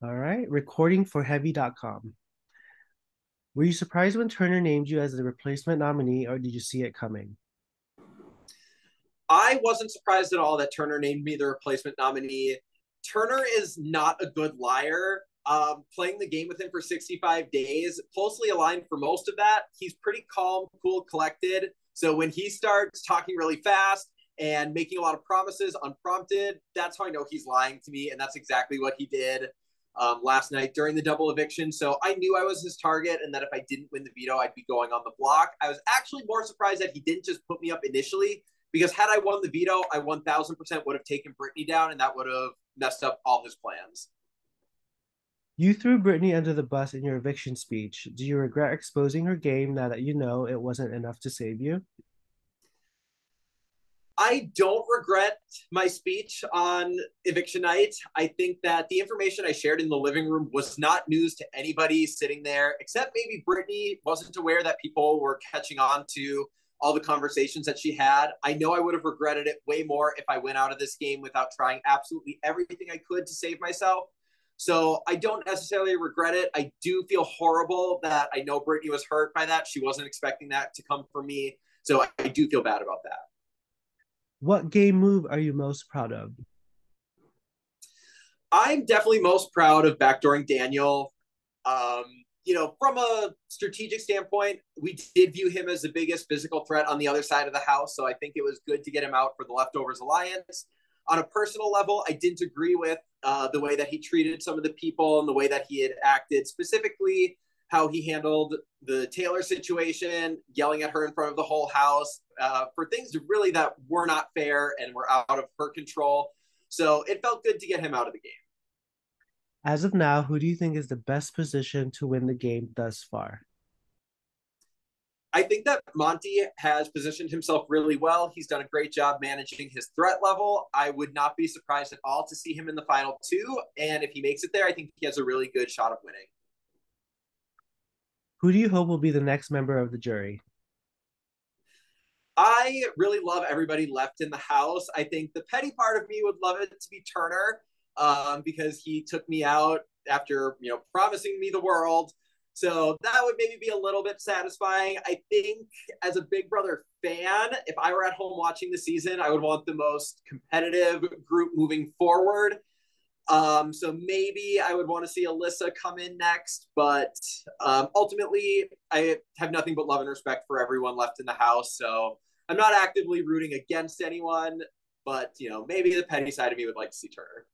All right. Recording for heavy.com. Were you surprised when Turner named you as the replacement nominee, or did you see it coming? I wasn't surprised at all that Turner named me the replacement nominee. Turner is not a good liar. Playing the game with him for 65 days, closely aligned for most of that. He's pretty calm, cool, collected. So when he starts talking really fast and making a lot of promises unprompted, that's how I know he's lying to me. And that's exactly what he did last night during the double eviction. So I knew I was his target and that if I didn't win the veto, I'd be going on the block. I was actually more surprised that he didn't just put me up initially because had I won the veto, I 1000% would have taken Brittany down and that would have messed up all his plans. You threw Brittany under the bus in your eviction speech. Do you regret exposing her game now that you know it wasn't enough to save you? I don't regret my speech on eviction night. I think that the information I shared in the living room was not news to anybody sitting there, except maybe Brittany wasn't aware that people were catching on to all the conversations that she had. I know I would have regretted it way more if I went out of this game without trying absolutely everything I could to save myself. So I don't necessarily regret it. I do feel horrible that I know Brittany was hurt by that. She wasn't expecting that to come from me. So I do feel bad about that. What game move are you most proud of? I'm definitely most proud of backdooring Daniel. Um, from a strategic standpoint, we did view him as the biggest physical threat on the other side of the house. So I think it was good to get him out for the Leftovers Alliance. On a personal level, I didn't agree with the way that he treated some of the people and the way that he had acted, specifically how he handled the Taylor situation, yelling at her in front of the whole house for things really that were not fair and were out of her control. So it felt good to get him out of the game. As of now, who do you think is the best position to win the game thus far? I think that Monty has positioned himself really well. He's done a great job managing his threat level. I would not be surprised at all to see him in the final two. And if he makes it there, I think he has a really good shot of winning. Who do you hope will be the next member of the jury? I really love everybody left in the house. I think the petty part of me would love it to be Turner because he took me out after promising me the world. So that would maybe be a little bit satisfying. I think as a Big Brother fan, if I were at home watching the season, I would want the most competitive group moving forward. So maybe I would want to see Alyssa come in next, but ultimately, I have nothing but love and respect for everyone left in the house. So I'm not actively rooting against anyone, but maybe the petty side of me would like to see Turner.